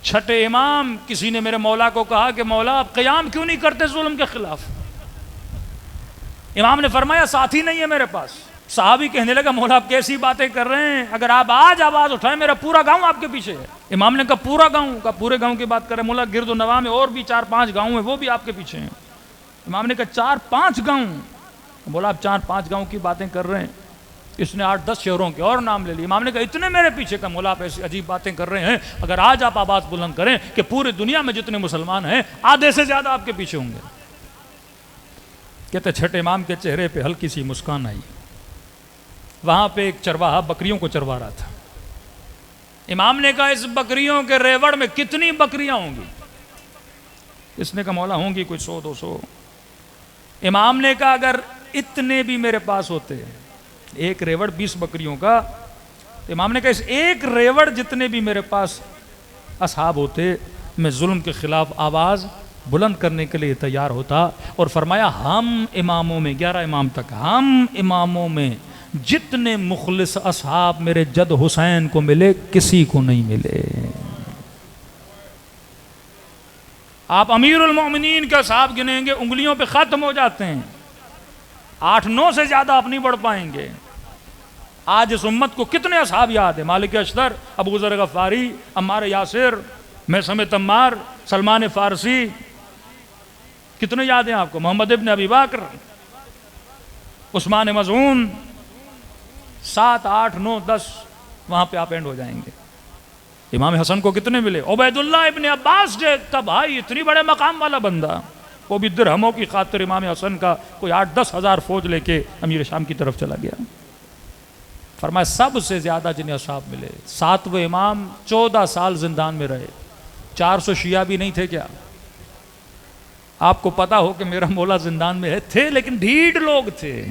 چھٹے امام، کسی نے میرے مولا کو کہا کہ مولا آپ قیام کیوں نہیں کرتے ظلم کے خلاف؟ امام نے فرمایا ساتھی نہیں ہے میرے پاس۔ صحابی کہنے لگا مولا آپ کیسی باتیں کر رہے ہیں، اگر آپ آج آواز اٹھائیں میرا پورا گاؤں آپ کے پیچھے ہے۔ امام نے کہا پورا گاؤں؟ کہا پورے گاؤں کی بات کر رہے ہیں مولا، گرد و نواح میں اور بھی 4-5 گاؤں ہیں وہ بھی آپ کے پیچھے ہیں۔ امام نے کہا 4-5 گاؤں؟ بولا آپ 4-5 گاؤں کی باتیں کر رہے ہیں، اس نے 8-10 شہروں کے اور نام لے لیے۔ امام نے کہا اتنے میرے پیچھے کا؟ مولا آپ ایسی عجیب باتیں کر رہے ہیں، اگر آج آپ آواز بلند کریں کہ پوری دنیا میں جتنے مسلمان ہیں آدھے سے زیادہ آپ کے پیچھے ہوں گے۔ کہتے چھٹے امام کے چہرے پہ ہلکی سی مسکان آئی۔ وہاں پہ ایک چرواہا بکریوں کو چروا رہا تھا۔ امام نے کہا اس بکریوں کے ریوڑ میں کتنی بکریاں ہوں گی؟ اس نے کہا مولا ہوں گی کوئی 100-200۔ امام نے کہا اگر اتنے بھی میرے پاس ہوتے، ایک ریوڑ 20 بکریوں کا، امام نے کہا اس ایک ریوڑ جتنے بھی میرے پاس اصحاب ہوتے میں ظلم کے خلاف آواز بلند کرنے کے لیے تیار ہوتا۔ اور فرمایا ہم اماموں میں 11 امام تک، ہم اماموں میں جتنے مخلص اصحاب میرے جد حسین کو ملے کسی کو نہیں ملے۔ آپ امیر المومنین کے اصحاب گنیں گے انگلیوں پہ ختم ہو جاتے ہیں، 8-9 سے زیادہ آپ نہیں بڑھ پائیں گے۔ آج اس امت کو کتنے اصحاب یاد ہیں؟ مالک اشتر، ابو ذر غفاری، عمار یاسر، میثم تمار، سلمان فارسی، کتنے یاد ہیں آپ کو؟ محمد ابن ابی بکر، عثمان مظعون، 7, 8, 9, 10 وہاں پہ آپ اینڈ ہو جائیں گے۔ امام حسن کو کتنے ملے؟ عبید اللہ ابن عباس کا بھائی، اتنی بڑے مقام والا بندہ، وہ بھی درہموں کی خاطر امام حسن کا کوئی 8-10 ہزار فوج لے کے امیر شام کی طرف چلا گیا۔ فرمایا سب سے زیادہ جنہیں اصحاب ملے 7ویں امام 14 سال زندان میں رہے۔ 400 شیعہ بھی نہیں تھے کیا؟ آپ کو پتا ہو کہ میرا مولا زندان میں ہے، تھے لیکن ڈھیڑ لوگ تھے۔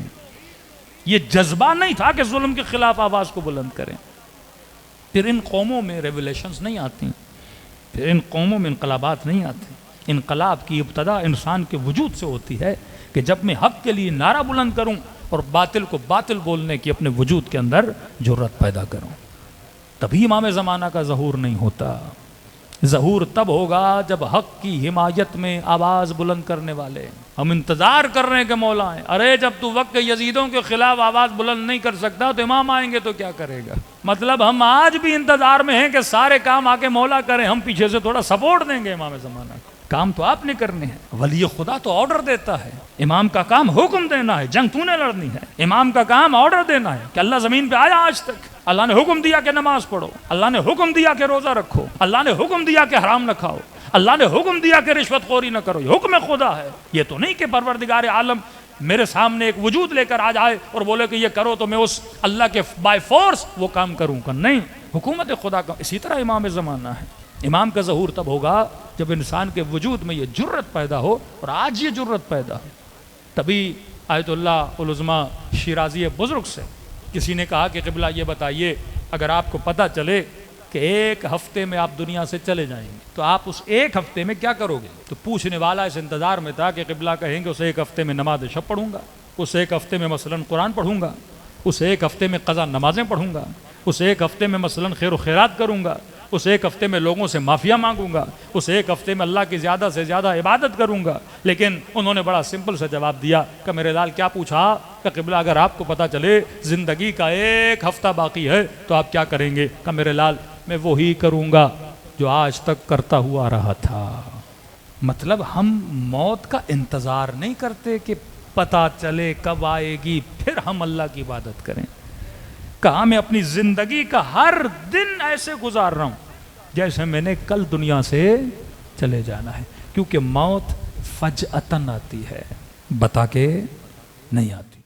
یہ جذبہ نہیں تھا کہ ظلم کے خلاف آواز کو بلند کریں۔ پھر ان قوموں میں ریولیشنز نہیں آتی، پھر ان قوموں میں انقلابات نہیں آتے۔ انقلاب کی ابتدا انسان کے وجود سے ہوتی ہے کہ جب میں حق کے لیے نعرہ بلند کروں اور باطل کو باطل بولنے کی اپنے وجود کے اندر جرأت پیدا کروں، تبھی امام زمانہ کا ظہور نہیں ہوتا۔ ظہور تب ہوگا جب حق کی حمایت میں آواز بلند کرنے والے۔ ہم انتظار کر رہے ہیں کہ مولا آئیں۔ ارے جب تو وقت یزیدوں کے خلاف آواز بلند نہیں کر سکتا تو امام آئیں گے تو کیا کرے گا؟ مطلب ہم آج بھی انتظار میں ہیں کہ سارے کام آ کے مولا کریں، ہم پیچھے سے تھوڑا سپورٹ دیں گے امام زمانہ کو۔ کام تو آپ نے کرنے ہیں۔ ولی خدا تو آرڈر دیتا ہے، امام کا کام حکم دینا ہے، جنگ تو نے لڑنی ہے۔ امام کا کام آرڈر دینا ہے کہ اللہ زمین پہ آیا آج تک، اللہ نے حکم دیا کہ نماز پڑھو، اللہ نے حکم دیا کہ روزہ رکھو، اللہ نے حکم دیا کہ حرام نہ کھاؤ، اللہ نے حکم دیا کہ رشوت خوری نہ کرو۔ یہ حکم خدا ہے۔ یہ تو نہیں کہ پروردگار عالم میرے سامنے ایک وجود لے کر آ جائے اور بولے کہ یہ کرو تو میں اس اللہ کے بائی فورس وہ کام کروں گا۔ نہیں، حکومت خدا کا۔ اسی طرح امام زمانہ ہے۔ امام کا ظہور تب ہوگا جب انسان کے وجود میں یہ جرت پیدا ہو، اور آج یہ جرت پیدا ہو۔ تبھی آیت اللہ العظمی شیرازی بزرگ سے کسی نے کہا کہ قبلہ یہ بتائیے اگر آپ کو پتہ چلے کہ 1 ہفتے میں آپ دنیا سے چلے جائیں گے تو آپ اس 1 ہفتے میں کیا کرو گے؟ تو پوچھنے والا اس انتظار میں تھا کہ قبلہ کہیں گے اس 1 ہفتے میں نماز شب پڑھوں گا، اس 1 ہفتے میں مثلاً قرآن پڑھوں گا، اس 1 ہفتے میں قضا نمازیں پڑھوں گا، اس 1 ہفتے میں مثلاً خیر و خیرات کروں گا، اس 1 ہفتے میں لوگوں سے معافیا مانگوں گا، اس 1 ہفتے میں اللہ کی زیادہ سے زیادہ عبادت کروں گا۔ لیکن انہوں نے بڑا سمپل سے جواب دیا کہ میرے لال کیا پوچھا کہ قبلہ اگر آپ کو پتہ چلے زندگی کا 1 ہفتہ باقی ہے تو آپ کیا کریں گے؟ کہ میرے لال میں وہی کروں گا جو آج تک کرتا ہوا رہا تھا۔ مطلب ہم موت کا انتظار نہیں کرتے کہ پتہ چلے کب آئے گی پھر ہم اللہ کی عبادت کریں۔ کہا میں اپنی زندگی کا ہر دن ایسے گزار رہا ہوں جیسے میں نے کل دنیا سے چلے جانا ہے، کیونکہ موت فجأتاً آتی ہے، بتا کے نہیں آتی۔